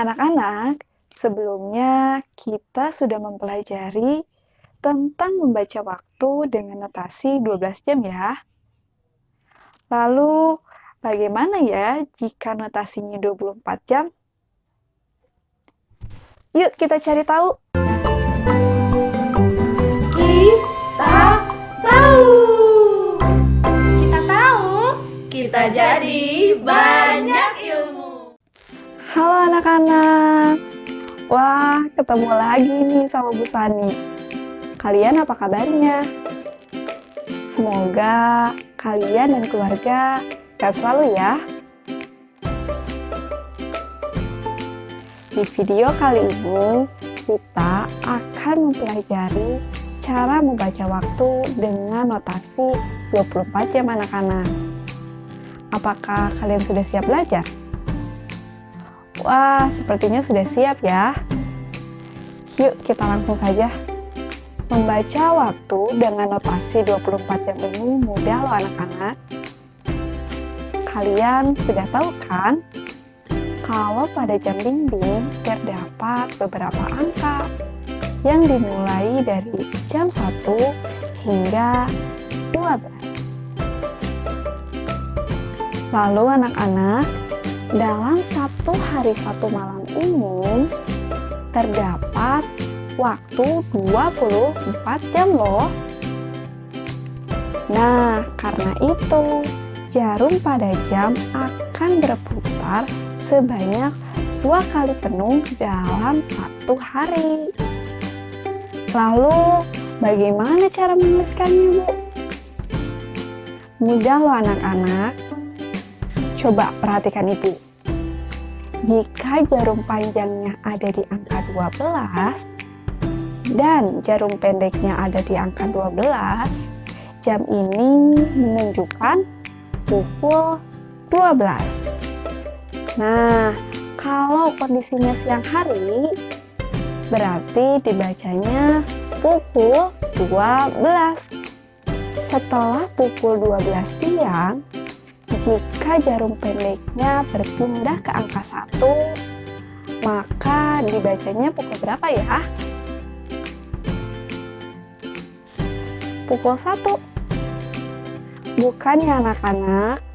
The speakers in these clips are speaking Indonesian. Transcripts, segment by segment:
Anak-anak, sebelumnya kita sudah mempelajari tentang membaca waktu dengan notasi 12 jam ya. Lalu, bagaimana ya jika notasinya 24 jam? Yuk kita cari tahu. Kita tahu. Kita tahu, kita jadi banyak ilmu. Halo anak-anak. Wah, ketemu lagi nih sama Bu Sani. Kalian apa kabarnya? Semoga kalian dan keluarga sehat selalu ya. Di video kali ini, kita akan mempelajari cara membaca waktu dengan notasi 24 jam anak-anak. Apakah kalian sudah siap belajar? Wah, sepertinya sudah siap ya. Yuk kita langsung saja. Membaca waktu dengan notasi 24 jam ini mudah loh anak-anak. Kalian sudah tahu kan? Kalau pada jam dinding terdapat beberapa angka yang dimulai dari jam 1 hingga 12. Lalu anak-anak, dalam satu hari satu malam ini terdapat waktu 24 jam loh. Nah, karena itu jarum pada jam akan berputar sebanyak 2 kali penuh dalam satu hari. Lalu, bagaimana cara menuliskannya, Bu? Mudah loh anak-anak. Coba perhatikan Ibu. Jika jarum panjangnya ada di angka 12 dan jarum pendeknya ada di angka 12, jam ini menunjukkan pukul 12. Nah, kalau kondisinya siang hari, berarti dibacanya pukul 12. Setelah pukul 12 siang, jika jarum pendeknya berpindah ke angka 1, maka dibacanya pukul berapa ya? Pukul 1. Bukan ya anak-anak?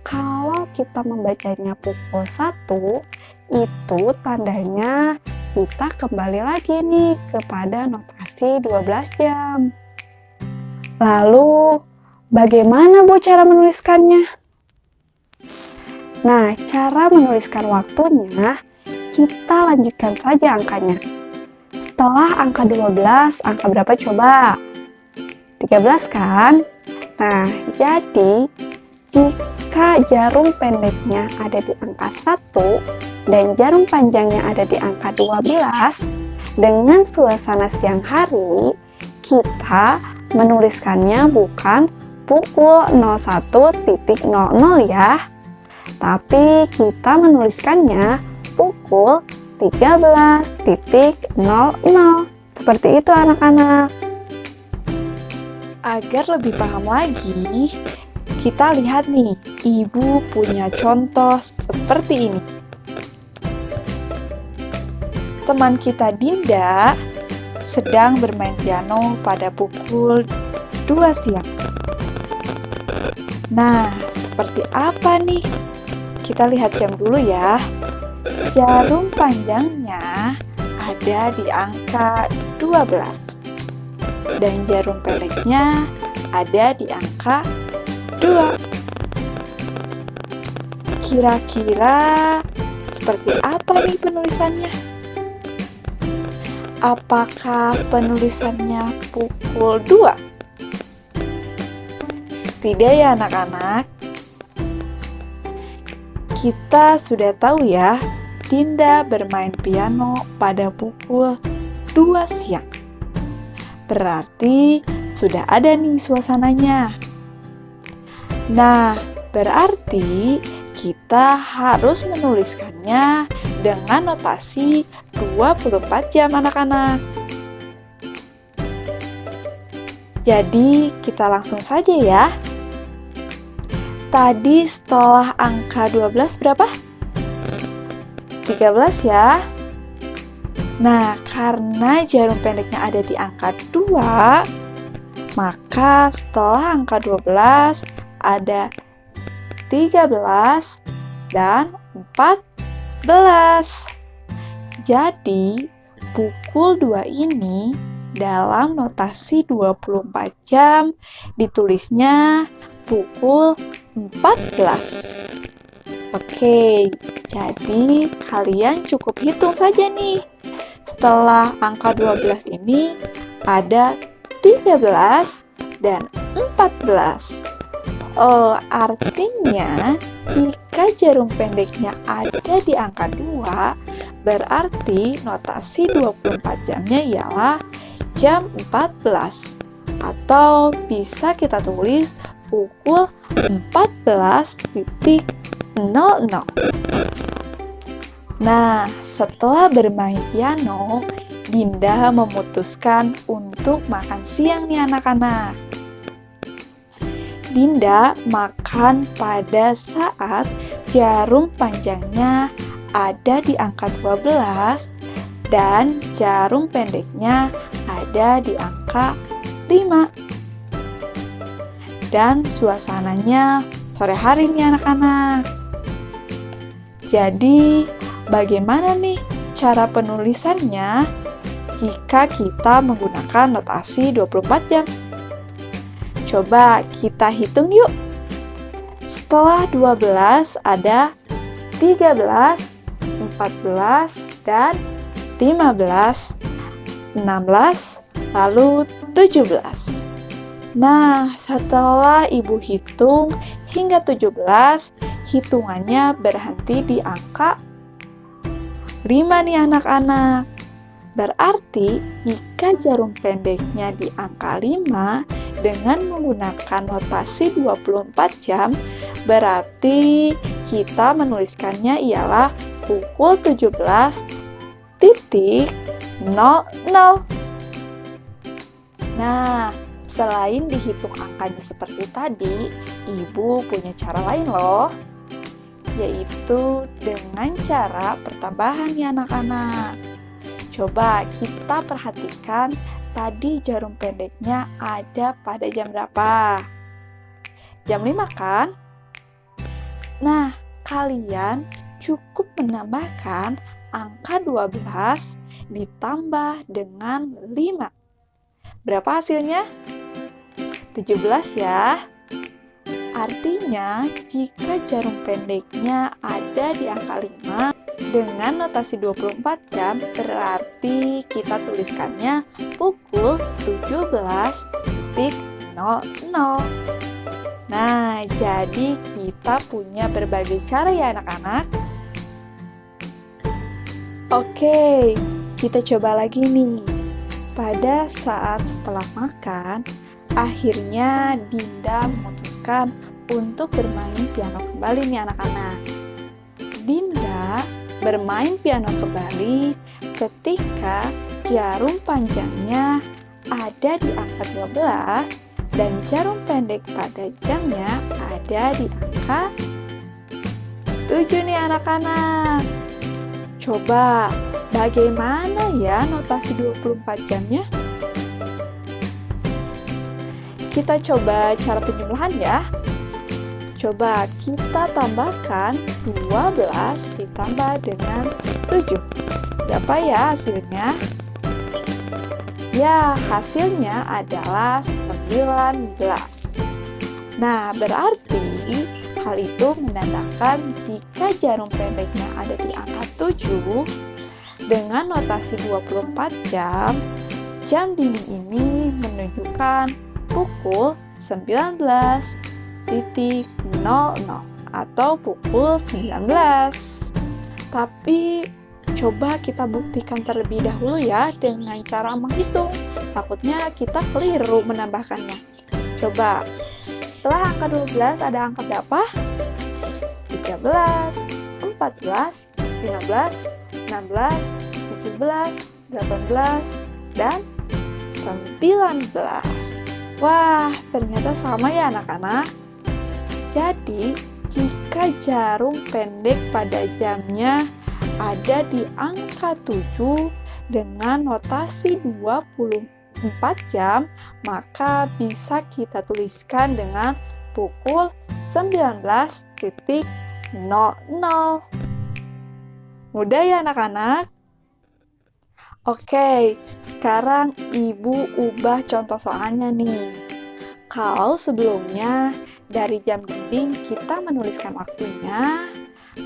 Kalau kita membacanya pukul 1, itu tandanya kita kembali lagi nih kepada notasi 12 jam. Lalu, bagaimana Bu cara menuliskannya? Nah, cara menuliskan waktunya, kita lanjutkan saja angkanya. Setelah angka 12, angka berapa coba? 13 kan? Nah, jadi jika jarum pendeknya ada di angka 1 dan jarum panjangnya ada di angka 12, dengan suasana siang hari, kita menuliskannya bukan pukul 01.00 ya, tapi kita menuliskannya pukul 13.00. Seperti itu anak-anak. Agar lebih paham lagi, kita lihat nih, Ibu punya contoh seperti ini. Teman kita Dinda sedang bermain piano pada pukul 2 siang. Nah, seperti apa nih? Kita lihat jam dulu ya. Jarum panjangnya ada di angka 12. Dan jarum pendeknya ada di angka 2. Kira-kira seperti apa nih penulisannya? Apakah penulisannya pukul 2? Tidak ya anak-anak. Kita sudah tahu ya, Dinda bermain piano pada pukul 2 siang. Berarti sudah ada nih suasananya. Nah, berarti kita harus menuliskannya dengan notasi 24 jam anak-anak. Jadi, kita langsung saja ya. Tadi setelah angka 12 berapa? 13 ya. Nah, karena jarum pendeknya ada di angka 2, maka setelah angka 12 ada 13 dan 14. Jadi, pukul 2 ini dalam notasi 24 jam ditulisnya pukul 14. Oke, jadi kalian cukup hitung saja nih. Setelah angka 12 ini ada 13 dan 14. Artinya jika jarum pendeknya ada di angka 2, berarti notasi 24 jamnya ialah jam 14. Atau bisa kita tulis pukul 14.00. Nah, setelah bermain piano, Dinda memutuskan untuk makan siang nih anak-anak. Dinda makan pada saat jarum panjangnya ada di angka 12 dan jarum pendeknya ada di angka 5. Dan suasananya sore hari nih anak-anak. Jadi, bagaimana nih cara penulisannya jika kita menggunakan notasi 24 jam? Coba kita hitung yuk. Setelah 12 ada 13, 14, dan 15, 16, lalu 17. Nah, setelah Ibu hitung hingga 17, hitungannya berhenti di angka 5 nih anak-anak. Berarti jika jarum pendeknya di angka 5 dengan menggunakan notasi 24 jam, berarti kita menuliskannya ialah pukul 17.00. Nah, selain dihitung angkanya seperti tadi, Ibu punya cara lain loh, yaitu dengan cara pertambahan nih anak-anak. Coba kita perhatikan tadi jarum pendeknya ada pada jam berapa? Jam 5 kan? Nah, kalian cukup menambahkan angka 12 ditambah dengan 5. Berapa hasilnya? 17 ya. Artinya, jika jarum pendeknya ada di angka 5 dengan notasi 24 jam, berarti kita tuliskannya pukul 17.00. Nah, jadi kita punya berbagai cara ya anak-anak. Oke, kita coba lagi nih. Pada saat setelah makan, akhirnya Dinda memutuskan untuk bermain piano kembali nih anak-anak. Dinda bermain piano kembali ketika jarum panjangnya ada di angka 12 dan jarum pendek pada jamnya ada di angka 7 nih anak-anak. Coba bagaimana ya notasi 24 jamnya? Kita coba cara penjumlahan ya. Coba kita tambahkan 12 ditambah dengan 7. Berapa ya hasilnya? Ya, hasilnya adalah 19. Nah, berarti hal itu menandakan jika jarum pendeknya ada di angka 7 dengan notasi 24 jam, jam dinding ini menunjukkan pukul 19.00 atau pukul 19. Tapi coba kita buktikan terlebih dahulu ya dengan cara menghitung. Takutnya kita keliru menambahkannya. Coba, setelah angka 12 ada angka berapa? 13, 14, 15, 16, 17, 18, dan 19. Wah, ternyata sama ya anak-anak. Jadi, jika jarum pendek pada jamnya ada di angka 7 dengan notasi 24 jam, maka bisa kita tuliskan dengan pukul 19.00. Mudah ya anak-anak? Oke, sekarang Ibu ubah contoh soalnya nih. Kalau sebelumnya dari jam dinding kita menuliskan waktunya,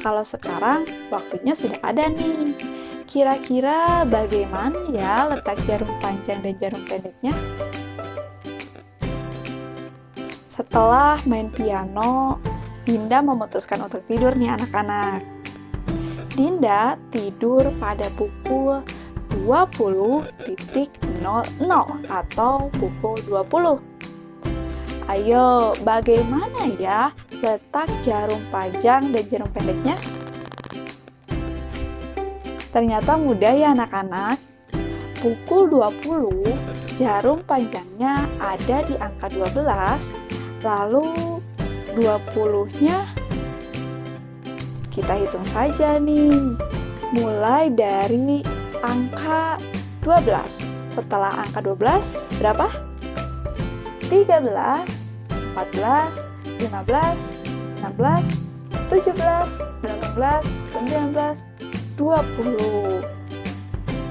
kalau sekarang waktunya sudah ada nih. Kira-kira bagaimana ya letak jarum panjang dan jarum pendeknya? Setelah main piano, Dinda memutuskan untuk tidur nih anak-anak. Dinda tidur pada pukul 20.00 atau pukul 20. Ayo, bagaimana ya letak jarum panjang dan jarum pendeknya? Ternyata mudah ya anak-anak. Pukul 20, jarum panjangnya ada di angka 12, lalu 20-nya kita hitung saja nih. Mulai dari angka 12. Setelah angka 12, berapa? 13, 14, 15, 16, 17, 18, 19, 20.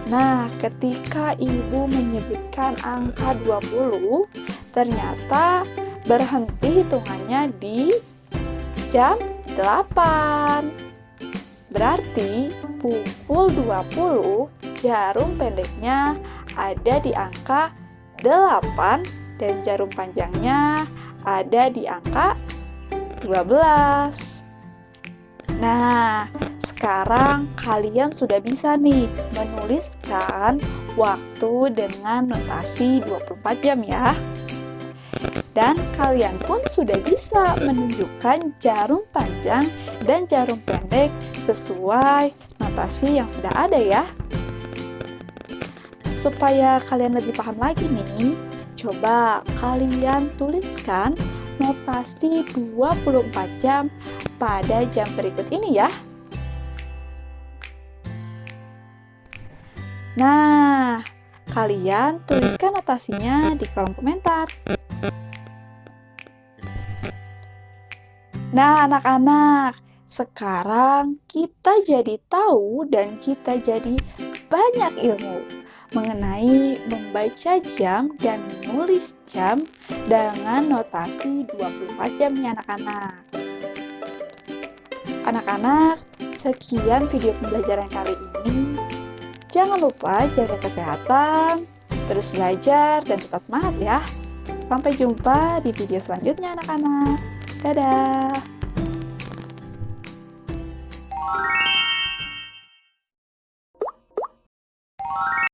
Nah, ketika Ibu menyebutkan angka 20, ternyata berhenti hitungannya di jam 8. Berarti pukul 20 jarum pendeknya ada di angka 8 dan jarum panjangnya ada di angka 12. Nah, sekarang kalian sudah bisa nih menuliskan waktu dengan notasi 24 jam ya. Dan kalian pun sudah bisa menunjukkan jarum panjang dan jarum pendek sesuai notasi yang sudah ada ya. Supaya kalian lebih paham lagi nih, coba kalian tuliskan notasi 24 jam pada jam berikut ini ya. Nah, kalian tuliskan notasinya di kolom komentar. Nah, anak-anak, sekarang kita jadi tahu dan kita jadi banyak ilmu mengenai membaca jam dan menulis jam dengan notasi 24 jam nih anak-anak. Anak-anak, sekian video pembelajaran kali ini. Jangan lupa jaga kesehatan, terus belajar dan tetap semangat ya. Sampai jumpa di video selanjutnya anak-anak. Dadah!